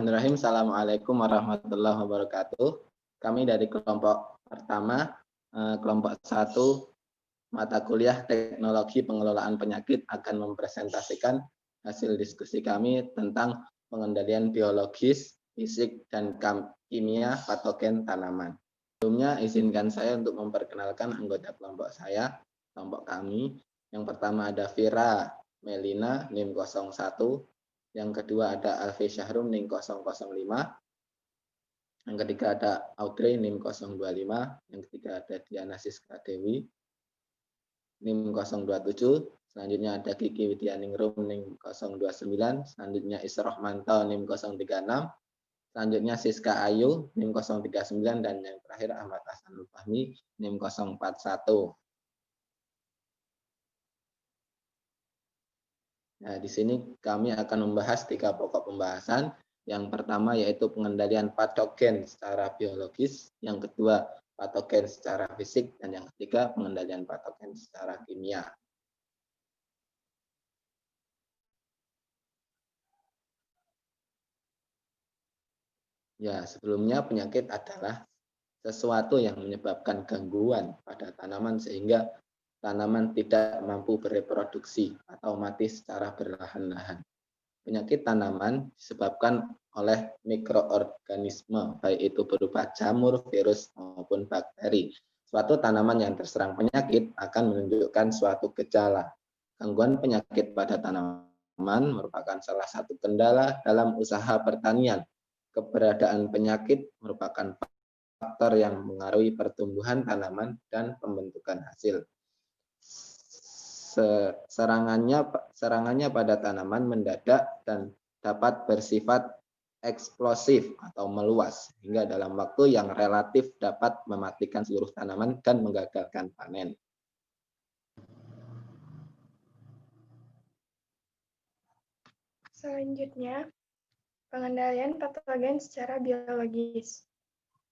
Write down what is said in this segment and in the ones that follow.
Bismillahirrahmanirrahim. Assalamualaikum warahmatullahi wabarakatuh. Kami dari kelompok pertama, kelompok 1, mata kuliah Teknologi Pengelolaan Penyakit akan mempresentasikan hasil diskusi kami tentang pengendalian biologis, fisik, dan kimia patogen tanaman. Sebelumnya izinkan saya untuk memperkenalkan anggota kelompok saya, kelompok kami. Yang pertama ada Vira Melina, NIM 01. Yang kedua ada Alfi Syahrum, NIM 005. Yang ketiga ada Audrey, NIM 025. Yang ketiga ada Diana Siska Dewi, NIM 027. Selanjutnya ada Kiki Widyaningrum, NIM 029. Selanjutnya Isrohmanto, NIM 036. Selanjutnya Siska Ayu, NIM 039. Dan yang terakhir Ahmad Hasanul Fahmi, NIM 041. Nah, di sini kami akan membahas 3 pokok pembahasan. Yang pertama yaitu pengendalian patogen secara biologis, yang kedua patogen secara fisik, dan yang ketiga pengendalian patogen secara kimia. Ya, sebelumnya penyakit adalah sesuatu yang menyebabkan gangguan pada tanaman sehingga tanaman tidak mampu bereproduksi atau mati secara perlahan-lahan. Penyakit tanaman disebabkan oleh mikroorganisme, baik itu berupa jamur, virus, maupun bakteri. Suatu tanaman yang terserang penyakit akan menunjukkan suatu gejala. Gangguan penyakit pada tanaman merupakan salah satu kendala dalam usaha pertanian. Keberadaan penyakit merupakan faktor yang mengaruhi pertumbuhan tanaman dan pembentukan hasil. Serangannya pada tanaman mendadak dan dapat bersifat eksplosif atau meluas hingga dalam waktu yang relatif dapat mematikan seluruh tanaman dan menggagalkan panen. Selanjutnya, pengendalian patogen secara biologis.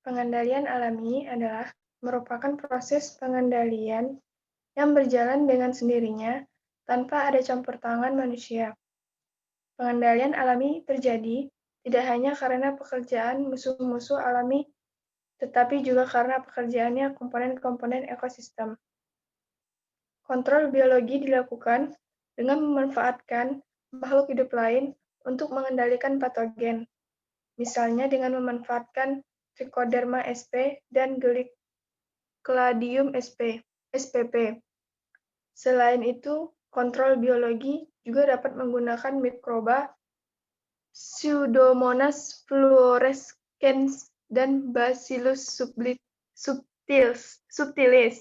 Pengendalian alami adalah merupakan proses pengendalian yang berjalan dengan sendirinya tanpa ada campur tangan manusia. Pengendalian alami terjadi tidak hanya karena pekerjaan musuh-musuh alami, tetapi juga karena pekerjaannya komponen-komponen ekosistem. Kontrol biologi dilakukan dengan memanfaatkan makhluk hidup lain untuk mengendalikan patogen, misalnya dengan memanfaatkan Trichoderma sp dan Cladium spp. Selain itu, kontrol biologi juga dapat menggunakan mikroba Pseudomonas fluorescens dan Bacillus subtilis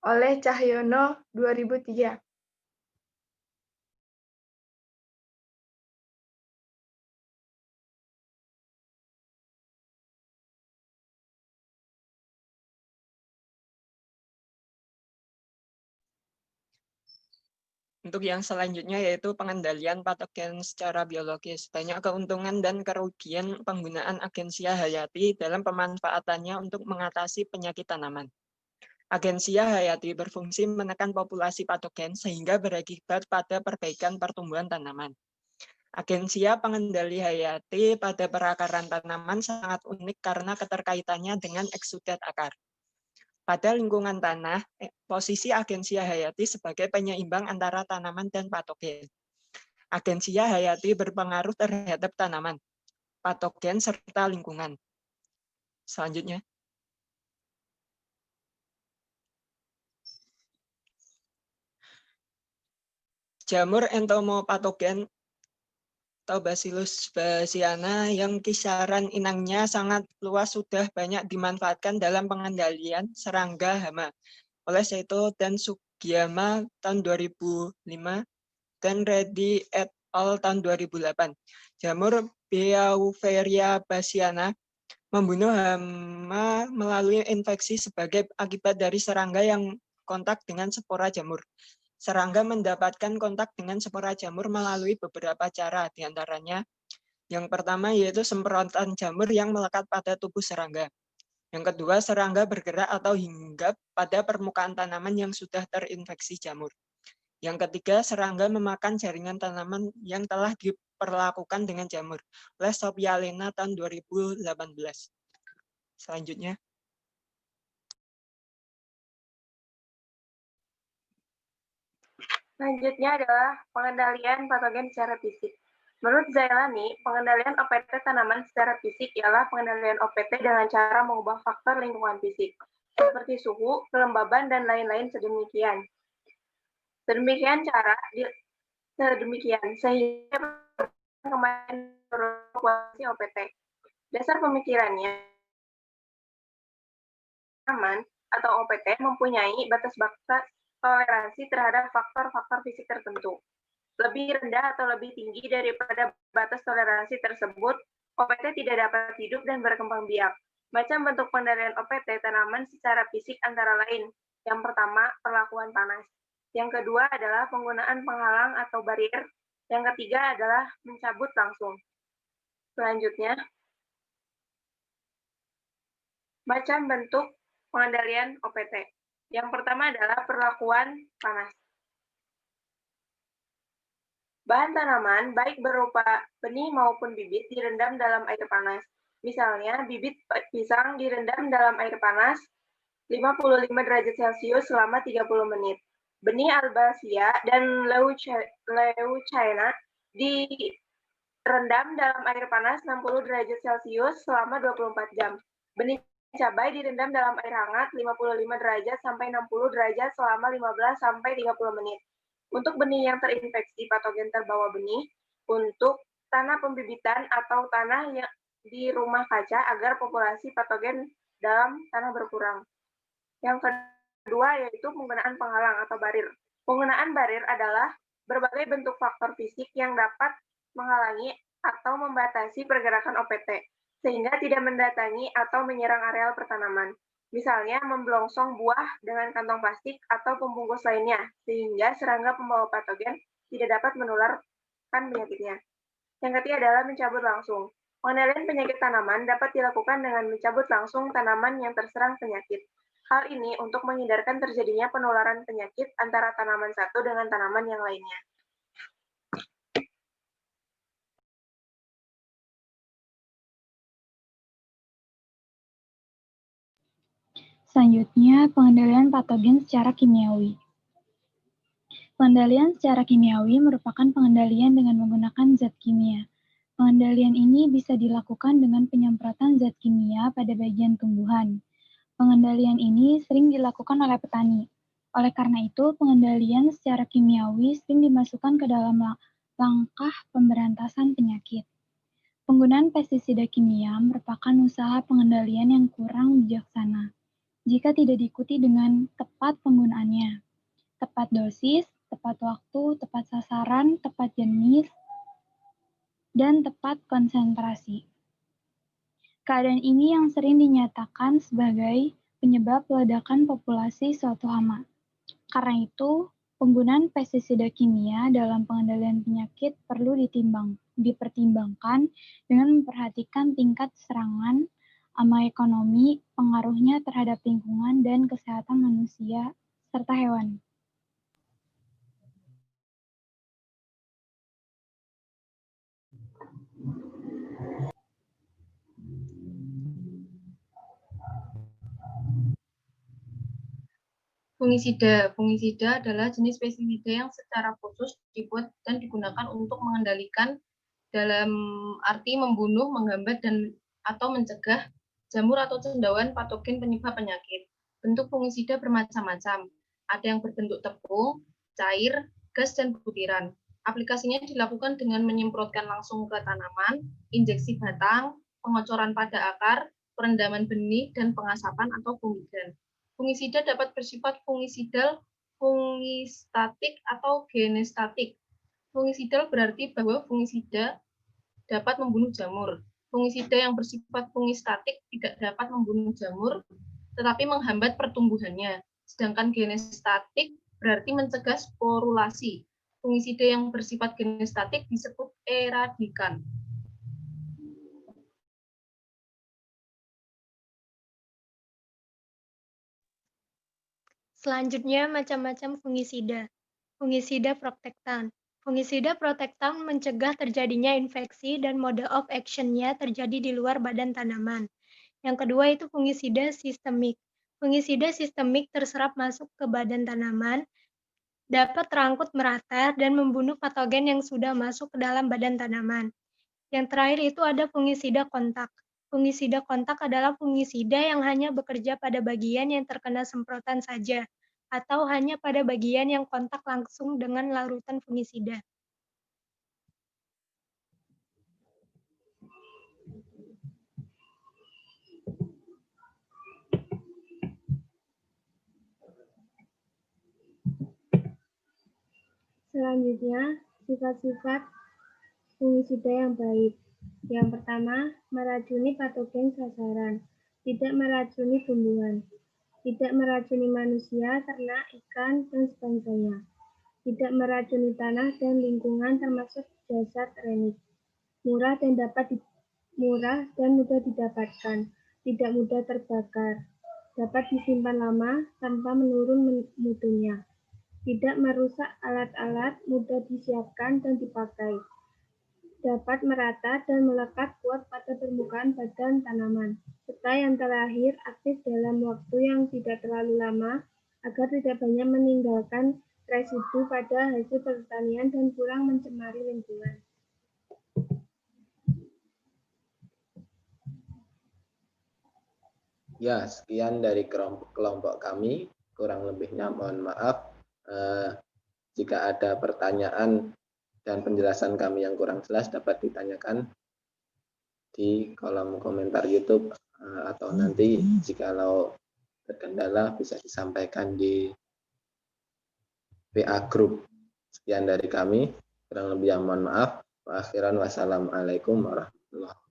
oleh Cahyono 2003. Untuk yang selanjutnya yaitu pengendalian patogen secara biologis. Banyak keuntungan dan kerugian penggunaan agensia hayati dalam pemanfaatannya untuk mengatasi penyakit tanaman. Agensia hayati berfungsi menekan populasi patogen sehingga berakibat pada perbaikan pertumbuhan tanaman. Agensia pengendali hayati pada perakaran tanaman sangat unik karena keterkaitannya dengan eksudat akar. Pada lingkungan tanah, posisi agensia hayati sebagai penyeimbang antara tanaman dan patogen. Agensia hayati berpengaruh terhadap tanaman, patogen, serta lingkungan. Selanjutnya. Jamur entomopatogen atau Bacillus bassiana yang kisaran inangnya sangat luas sudah banyak dimanfaatkan dalam pengendalian serangga hama oleh Seto dan Sugiyama tahun 2005 dan Reddy et al. Tahun 2008. Jamur Beauveria bassiana membunuh hama melalui infeksi sebagai akibat dari serangga yang kontak dengan spora jamur. Serangga mendapatkan kontak dengan spora jamur melalui beberapa cara, diantaranya yang pertama yaitu semprotan jamur yang melekat pada tubuh serangga. Yang kedua, serangga bergerak atau hinggap pada permukaan tanaman yang sudah terinfeksi jamur. Yang ketiga, serangga memakan jaringan tanaman yang telah diperlakukan dengan jamur oleh Sophia Lena tahun 2018. Selanjutnya. Selanjutnya adalah pengendalian patogen secara fisik. Menurut Zailani, pengendalian OPT tanaman secara fisik ialah pengendalian OPT dengan cara mengubah faktor lingkungan fisik, seperti suhu, kelembaban, dan lain-lain sedemikian. Sedemikian sehingga kembali OPT. Dasar pemikirannya, tanaman atau OPT mempunyai batas-batas toleransi terhadap faktor-faktor fisik tertentu. Lebih rendah atau lebih tinggi daripada batas toleransi tersebut, OPT tidak dapat hidup dan berkembang biak. Macam bentuk pengendalian OPT tanaman secara fisik antara lain. Yang pertama, perlakuan panas. Yang kedua adalah penggunaan penghalang atau barier. Yang ketiga adalah mencabut langsung. Selanjutnya, macam bentuk pengendalian OPT. Yang pertama adalah perlakuan panas. Bahan tanaman, baik berupa benih maupun bibit, direndam dalam air panas. Misalnya, bibit pisang direndam dalam air panas 55 derajat Celcius selama 30 menit. Benih Albacea dan Leucaena direndam dalam air panas 60 derajat Celcius selama 24 jam. Benih cabai direndam dalam air hangat 55 derajat sampai 60 derajat selama 15 sampai 30 menit. Untuk benih yang terinfeksi patogen terbawa benih, untuk tanah pembibitan atau tanah yang di rumah kaca agar populasi patogen dalam tanah berkurang. Yang kedua yaitu penggunaan penghalang atau barir. Penggunaan barir adalah berbagai bentuk faktor fisik yang dapat menghalangi atau membatasi pergerakan OPT, sehingga tidak mendatangi atau menyerang areal pertanaman. Misalnya, memblongsong buah dengan kantong plastik atau pembungkus lainnya, sehingga serangga pembawa patogen tidak dapat menularkan penyakitnya. Yang ketiga adalah mencabut langsung. Pengendalian penyakit tanaman dapat dilakukan dengan mencabut langsung tanaman yang terserang penyakit. Hal ini untuk menghindarkan terjadinya penularan penyakit antara tanaman satu dengan tanaman yang lainnya. Selanjutnya, pengendalian patogen secara kimiawi. Pengendalian secara kimiawi merupakan pengendalian dengan menggunakan zat kimia. Pengendalian ini bisa dilakukan dengan penyemprotan zat kimia pada bagian tumbuhan. Pengendalian ini sering dilakukan oleh petani. Oleh karena itu, pengendalian secara kimiawi sering dimasukkan ke dalam langkah pemberantasan penyakit. Penggunaan pestisida kimia merupakan usaha pengendalian yang kurang bijaksana jika tidak diikuti dengan tepat penggunaannya, tepat dosis, tepat waktu, tepat sasaran, tepat jenis, dan tepat konsentrasi. Keadaan ini yang sering dinyatakan sebagai penyebab ledakan populasi suatu hama. Karena itu, penggunaan pestisida kimia dalam pengendalian penyakit perlu dipertimbangkan dengan memperhatikan tingkat serangan hama ekonomi, pengaruhnya terhadap lingkungan dan kesehatan manusia serta hewan. Fungisida. Fungisida adalah jenis pestisida yang secara khusus dibuat dan digunakan untuk mengendalikan dalam arti membunuh, menghambat, dan atau mencegah jamur atau cendawan patogen penyebab penyakit. Bentuk fungisida bermacam-macam. Ada yang berbentuk tepung, cair, gas, dan butiran. Aplikasinya dilakukan dengan menyemprotkan langsung ke tanaman, injeksi batang, pengocoran pada akar, perendaman benih, dan pengasapan atau fumigan. Fungisida dapat bersifat fungisidal, fungistatik, atau genestatik. Fungisidal berarti bahwa fungisida dapat membunuh jamur. Fungisida yang bersifat fungistatik tidak dapat membunuh jamur, tetapi menghambat pertumbuhannya. Sedangkan genestatik berarti mencegah sporulasi. Fungisida yang bersifat genestatik disebut eradikan. Selanjutnya, macam-macam fungisida. Fungisida protektan. Fungisida protektan mencegah terjadinya infeksi dan mode of action-nya terjadi di luar badan tanaman. Yang kedua itu fungisida sistemik. Fungisida sistemik terserap masuk ke badan tanaman, dapat terangkut merata dan membunuh patogen yang sudah masuk ke dalam badan tanaman. Yang terakhir itu ada fungisida kontak. Fungisida kontak adalah fungisida yang hanya bekerja pada bagian yang terkena semprotan saja, atau hanya pada bagian yang kontak langsung dengan larutan fungisida. Selanjutnya, sifat-sifat fungisida yang baik. Yang pertama, meracuni patogen sasaran, tidak meracuni tumbuhan, tidak meracuni manusia, ternak, ikan, dan sebagainya, tidak meracuni tanah dan lingkungan termasuk jasad renik, murah dan mudah didapatkan, tidak mudah terbakar, dapat disimpan lama tanpa menurun mutunya, tidak merusak alat-alat, mudah disiapkan dan dipakai, dapat merata dan melekat kuat pada permukaan badan tanaman, serta yang terakhir aktif dalam waktu yang tidak terlalu lama agar tidak banyak meninggalkan residu pada hasil pertanian dan kurang mencemari lingkungan. Ya, sekian dari kelompok kami. Kurang lebihnya mohon maaf. Jika ada pertanyaan dan penjelasan kami yang kurang jelas dapat ditanyakan di kolom komentar YouTube atau nanti jikalau terkendala bisa disampaikan di WA Group. Sekian dari kami. Kurang lebih mohon maaf. Wassalamualaikum warahmatullahi wabarakatuh.